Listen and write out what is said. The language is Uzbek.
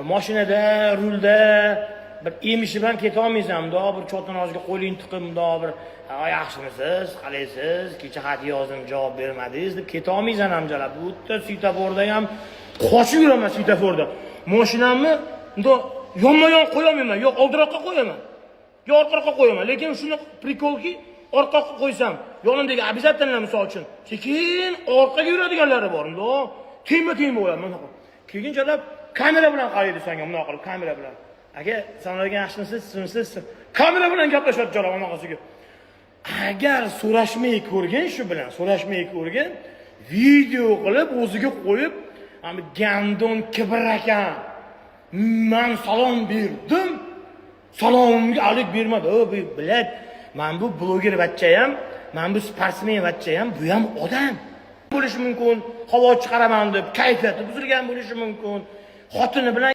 mashinada, rulda bir emishi bilan keta olmaysan, bundoq bir cho'tinozga qo'ling tiqib, bundoq bir yaxshimisiz, qalaysiz, kecha xat yozdim, javob bermadingiz deb keta olmaysan hamjalab. Bu yerda svetoforda ham qochib yuraman svetoforda. Mashinamni bundoq yonma-yon qo'ya olmayman, yo oldiroqqa qo'yaman, yo orqaroqqa qo'yaman. Lekin shuni prikolki orqaga qo'ysam, yonimdagi обязательно misol uchun sekin orqaga yuradiganlari bor. Bundoq tema bo'ladi mana bu. Keyinchalik kamera bilan qaraydi senga, bundoq qilib kamera bilan. Aka, sanoqlarga yaxshimisiz, sizmisiz? Kamera bilan gaplashadi jo'ra bunaqasiga. Agar so'rashmay ko'rgan, shu bilan so'rashmay ko'rgan, video qilib o'ziga qo'yib, "Ami gandon kibr ekan. Men salom berdim. Salomga alik bermadi. O, bu bilad. Men bu bloger bachchayam, men bu sportsmen bachchayam, bu ham odam bo'lishi mumkin. Havo chiqaraman deb kayfiyati buzilgan bo'lishi mumkin. Xotini bilan